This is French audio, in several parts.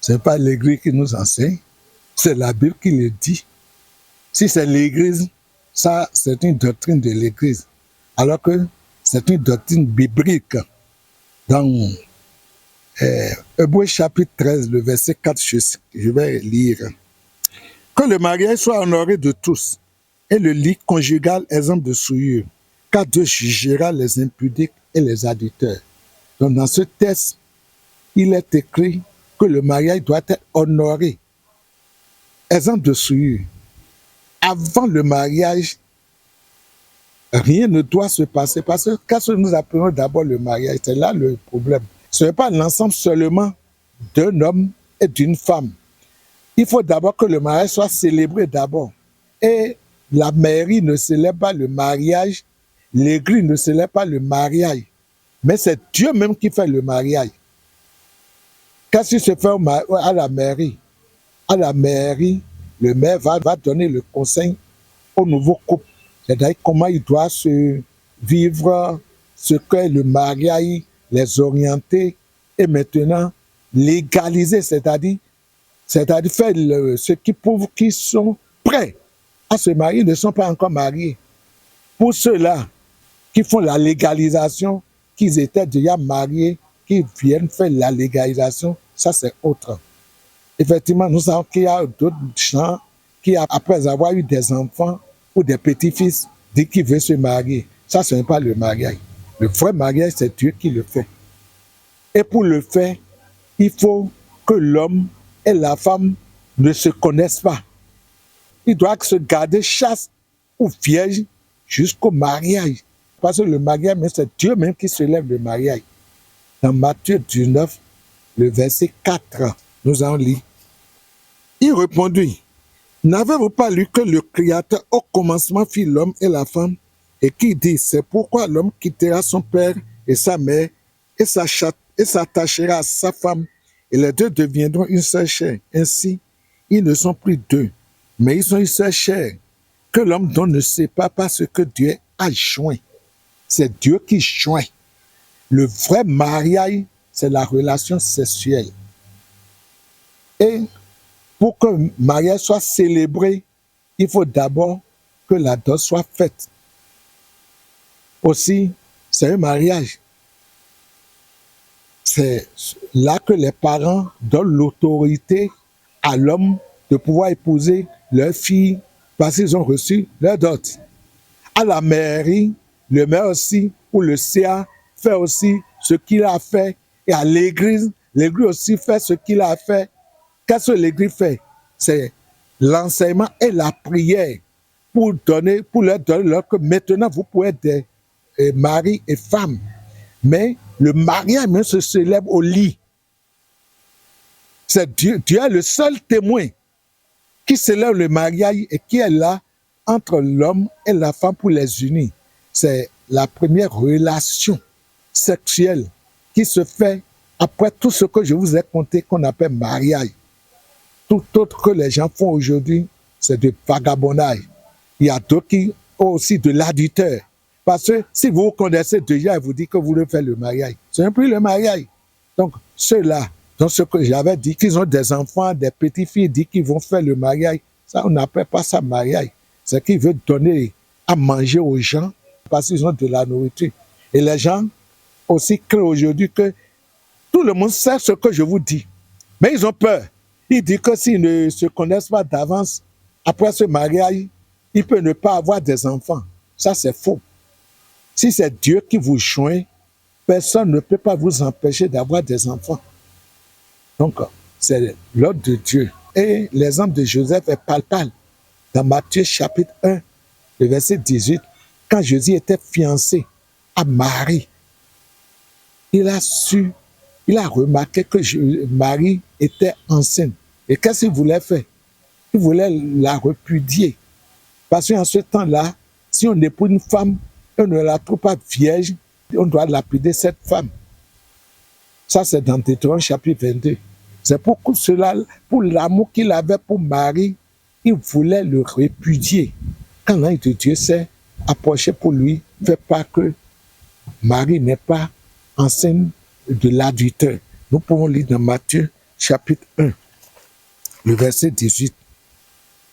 Ce n'est pas l'Église qui nous enseigne, c'est la Bible qui le dit. Si c'est l'Église, ça, c'est une doctrine de l'Église. Alors que c'est une doctrine biblique. Dans Hébreux chapitre 13, le verset 4, je vais lire. Que le mariage soit honoré de tous et le lit conjugal exempt de souillure, car Dieu jugera les impudiques et les adultères. Donc dans ce texte, il est écrit que le mariage doit être honoré, exempt de souillure. Avant le mariage, rien ne doit se passer parce que quand nous appelons d'abord le mariage, c'est là le problème. Ce n'est pas l'ensemble seulement d'un homme et d'une femme. Il faut d'abord que le mariage soit célébré d'abord. Et la mairie ne célèbre pas le mariage, l'église ne célèbre pas le mariage. Mais c'est Dieu même qui fait le mariage. Qu'est-ce qui se fait à la mairie? À la mairie, le maire va donner le conseil au nouveau couple. C'est-à-dire comment il doit se vivre, ce qu'est le mariage, les orienter et maintenant légaliser, c'est-à-dire faire ce qui prouve qu'ils sont prêts à se marier, ils ne sont pas encore mariés. Pour ceux-là qui font la légalisation, qu'ils étaient déjà mariés, qui viennent faire la légalisation, ça c'est autre. Effectivement, nous savons qu'il y a d'autres gens qui, après avoir eu des enfants ou des petits-fils, disent qu'ils veulent se marier. Ça, ce n'est pas le mariage. Le vrai mariage, c'est Dieu qui le fait. Et pour le faire, il faut que l'homme et la femme ne se connaissent pas. Ils doivent se garder chaste ou vierge jusqu'au mariage. Parce que le mariage, c'est Dieu même qui se lève le mariage. Dans Matthieu 19, le verset 4, nous en lisons. Il répondit, n'avez-vous pas lu que le Créateur au commencement fit l'homme et la femme et qui dit, c'est pourquoi l'homme quittera son père et sa mère et s'attachera à sa femme et les deux deviendront une seule chair. Ainsi, ils ne sont plus deux, mais ils sont une seule chair que l'homme dont ne sait pas parce que Dieu a joint. C'est Dieu qui joint. Le vrai mariage, c'est la relation sexuelle. Et pour que le mariage soit célébré, il faut d'abord que la dot soit faite. Aussi, c'est un mariage. C'est là que les parents donnent l'autorité à l'homme de pouvoir épouser leur fille parce qu'ils ont reçu leur dot. À la mairie, le maire aussi, ou le CA, fait aussi ce qu'il a fait. Et à l'église, l'église aussi fait ce qu'il a fait. Qu'est-ce que l'église fait? C'est l'enseignement et la prière pour leur donner que maintenant vous pouvez être des maris et femmes. Mais le mariage même se célèbre au lit. C'est Dieu est le seul témoin qui célèbre le mariage et qui est là entre l'homme et la femme pour les unir. C'est la première relation sexuelle qui se fait après tout ce que je vous ai conté qu'on appelle mariage. Tout autre que les gens font aujourd'hui, c'est de vagabondage. Il y a d'autres qui ont aussi de l'adultère. Parce que si vous vous connaissez déjà et vous dites que vous voulez faire le mariage, ce n'est plus le mariage. Donc, ceux-là, dans ce que j'avais dit, qu'ils ont des enfants, des petites-filles, disent qu'ils vont faire le mariage, ça, on n'appelle pas ça mariage. C'est qu'ils veulent donner à manger aux gens parce qu'ils ont de la nourriture. Et les gens aussi créent aujourd'hui que tout le monde sait ce que je vous dis. Mais ils ont peur. Ils disent que s'ils ne se connaissent pas d'avance, après ce mariage, ils peuvent ne pas avoir des enfants. Ça, c'est faux. Si c'est Dieu qui vous joint, personne ne peut pas vous empêcher d'avoir des enfants. Donc, c'est l'ordre de Dieu. Et l'exemple de Joseph est palpable. Dans Matthieu chapitre 1, le verset 18, quand Jésus était fiancé à Marie, il a remarqué que Marie était enceinte. Et qu'est-ce qu'il voulait faire? Il voulait la repudier. Parce qu'en ce temps-là, si on épouse une femme, on ne la trouve pas vierge, on doit lapider cette femme. Ça, c'est dans Deutéronome chapitre 22. C'est pour cela, pour l'amour qu'il avait pour Marie, il voulait le répudier. Quand l'ange de Dieu s'est approché pour lui, fait pas que Marie n'est pas enceinte de l'adultère. Nous pouvons lire dans Matthieu chapitre 1, le verset 18.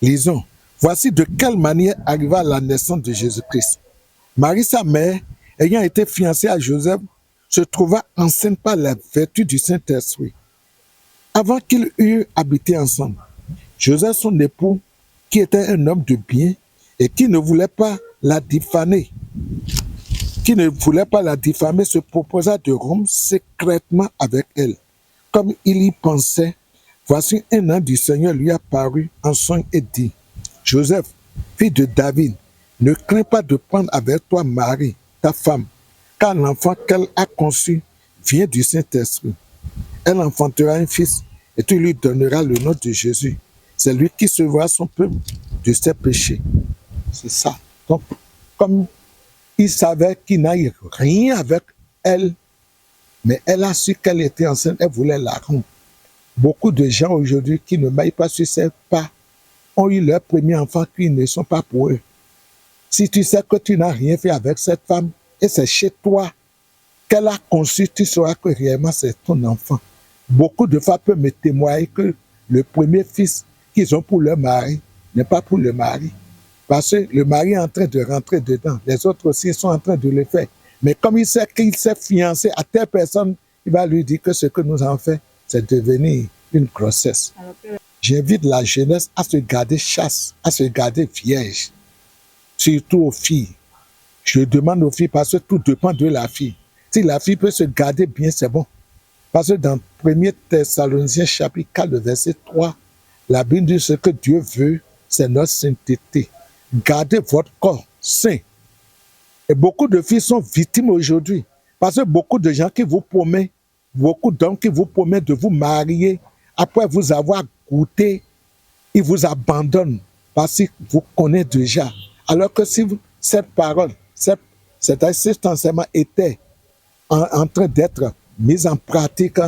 Lisons. Voici de quelle manière arriva la naissance de Jésus-Christ. Marie, sa mère, ayant été fiancée à Joseph, se trouva enceinte par la vertu du Saint-Esprit. Avant qu'ils eurent habité ensemble, Joseph, son époux, qui était un homme de bien et qui ne voulait pas la diffamer, se proposa de rompre secrètement avec elle. Comme il y pensait, voici un ange du Seigneur lui apparut en songe et dit, Joseph, fils de David, ne crains pas de prendre avec toi Marie, ta femme, car l'enfant qu'elle a conçu vient du Saint-Esprit. Elle enfantera un fils et tu lui donneras le nom de Jésus. C'est lui qui sauvera son peuple de ses péchés. C'est ça. Donc, comme il savait qu'il n'avait rien avec elle, mais elle a su qu'elle était enceinte, elle voulait la rompre. Beaucoup de gens aujourd'hui qui ne maillent pas sur ces pas ont eu leur premier enfant qui ne sont pas pour eux. Si tu sais que tu n'as rien fait avec cette femme et c'est chez toi qu'elle a conçu, tu sauras que réellement c'est ton enfant. Beaucoup de femmes peuvent me témoigner que le premier fils qu'ils ont pour leur mari n'est pas pour le mari. Parce que le mari est en train de rentrer dedans. Les autres aussi sont en train de le faire. Mais comme il sait qu'il s'est fiancé à telle personne, il va lui dire que ce que nous avons fait, c'est devenir une grossesse. J'invite la jeunesse à se garder chaste, à se garder vierge, surtout aux filles. Je demande aux filles parce que tout dépend de la fille. Si la fille peut se garder bien, c'est bon. Parce que dans 1 Thessaloniciens chapitre 4, le verset 3, la Bible dit ce que Dieu veut, c'est notre sainteté. Gardez votre corps saint. Et beaucoup de filles sont victimes aujourd'hui. Parce que beaucoup de gens qui vous promettent, beaucoup d'hommes qui vous promettent de vous marier, après vous avoir goûté, ils vous abandonnent parce qu'ils vous connaissent déjà. Alors que si cette parole, cet enseignement était en train d'être mis en pratique,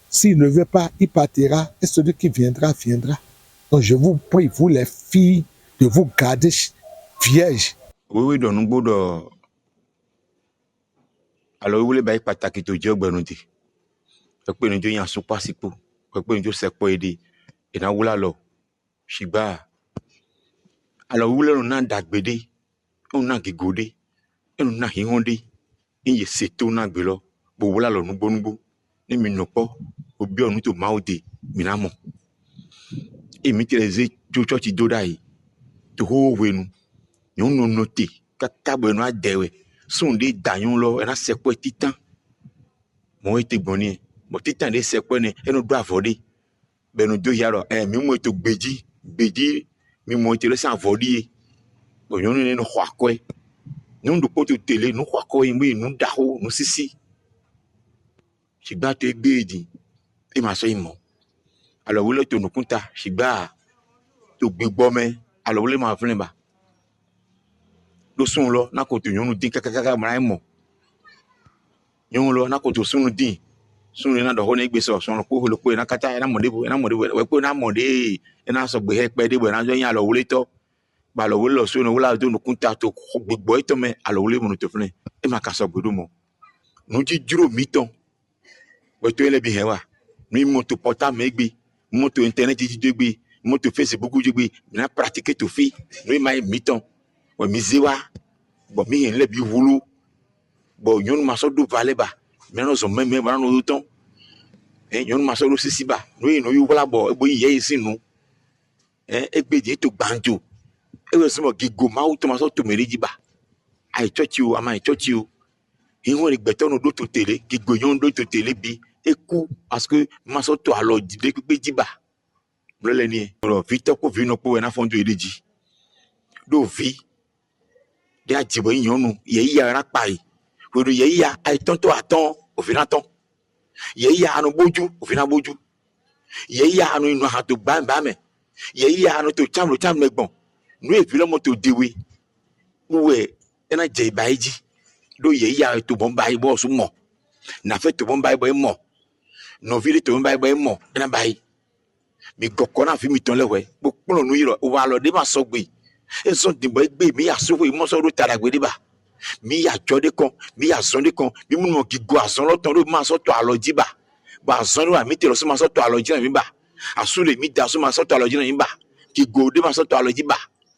s'il ne veut pas, il partira et celui qui viendra, viendra. Donc je vous prie, vous les filles, de vous garder vierges. Oui, donc nous pouvons. Alors, vous voulez bien pas taquer tout Dieu, ben nous dit. Fait que nous Dieu y a soupa si peu. Fait que nous Dieu sait quoi aider. Et na wula lo, shiba. Alors, vous voulez nous d'agbédé, on a gigodé, et nous n'a hingondé. Il y a sept on a gbélo. Bon voilà lo nous bon. Ne minopo, au bien nous tout maudé, minamo. Et mitélésé tout tu dodai. Tout haut nous. Nous non noté. Kaka ben a dewe. Son des daillons là, et na c'est quoi titan. Moi était bonnier. Mon titan de c'est quoi ne, et nous doit voler. Ben nous deux yaro, mi moi était bédi, mi moi était laissé en voler. Bon, nous ne nous croit quoi. Nous de côté télé, nous croit quoi, nous daho, nous sisi. Shiba te bédi. Et ma soeur mon. Alors vous le te nous compta, shiba. Tu bigbomme. Alors vous le m'a fait ba. Le son là, na côté nous dit kaka maraimo. Nous là, na côté son nous dit. Son na do hone gbe so son ko le ko na kata na mode we ko na mode na so gbe he pe de we na jo yan alors vous le to. Ba lo wo so no wala do no kunta to gbogbo ito me alo le mo to fun e ma ka so gbodo mo no ji juro mi ton we to ele bi he wa mi mo to porta me gbe mo to internet ji gbe mo to Facebook ji gbe na pratiquer to fi no ma mi ton we mi ziwa bo mi hen le bi wulu bo yon ma so do vale ba me no so me ba no ton yon ma so do sisi ba no yu wala bo ye sinu egbe je to gbanjo e we so mo gigo ma o to ma so to me rijiba ai chochi o ama chochi o ihun regbeto no do to tele gigo yon do to tele bi eku parce que ma so to alo jide pe jiba lele ni ro victor ko vi no po na fonjo eleji do vi de ajibo yonu ye ya ra pa yi we do ye ya ai ton to aton o fi na ton ye ya anu boju o fi na boju ye ya anu inu ha to gba me ye ya anu to cham megbon nu e fi lo mo to dewe we ena je baiji do ye ya to bon bai bo so mo na fe to bon bai bo mo no vi to bon bai bo mo ena bai mi goko na fi mi ton lewe popolo nu yiro o wa lo de ma so gbe e so de bo gbe mi ya so we mo so ro tara gbe de ba mi ya jode kon mi ya son de kon mi mu mo gigo ason lo ton ro ma so to alo jiba ba zɔn wa mi te lɔ so ma sɔ tɔ alɔ dzi na mi ba asu le mi da so ma sɔ tɔ alɔ dzi na mi ba ki go de ma sɔ tɔ alɔ dzi ba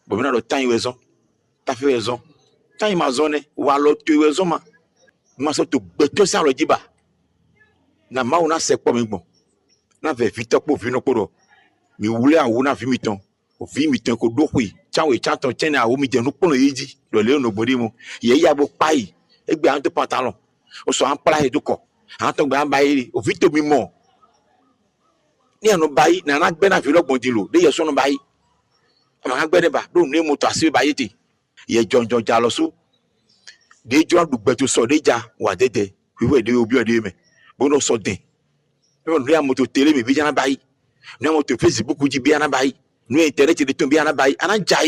bɔn mi na dɔ tan yi wɛ zɔn tafe wɛ zɔn tan yi ma zɔn nɛ wa lɔ to wɛ zɔn ma sɔ to gbɛtɔ si alɔ dzi ba na mawu na sɛ kpɔ mi gbɔn na vɛ vi tɔ kpɔ vi nɔ kpɔ dɔ mi wuli awo na vi mi tɔn o vi mi tɔn ko do koe tsanwe tsatɔ tsɛnɛ awo mi jɛ nu kpɔnɔ yi dzi lɔle no gbɔdi mo yɛ ya bo kpa yi egbe an to pantalon o sɔ an kpla yi do kɔ an tɔ gbɛ an ba yi o vi to mi mɔ ni yanu ba yi nana gbɛ na vi lɔ gbɔn di lo de yɛ sɔnu ba yi ama ka gbɛ ne ba do ne moto asi ba yi te yɛ jɔnjɔn dza lɔ so de jɔ du gbɛto sɔ de dza wa de tɛ wiwɛ de obi ɔde mɛ bo no sɔ den ne ya moto tele mi bi dza na ba yi ne ya moto Facebook dzi bi ana ba yi ne internet de tun bi ana ba yi ana dza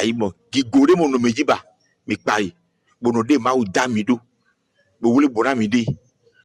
yi mɔ gigo de mo no me dzi ba mi kpa yi bono de ma o da mi do bo wuli bona mi de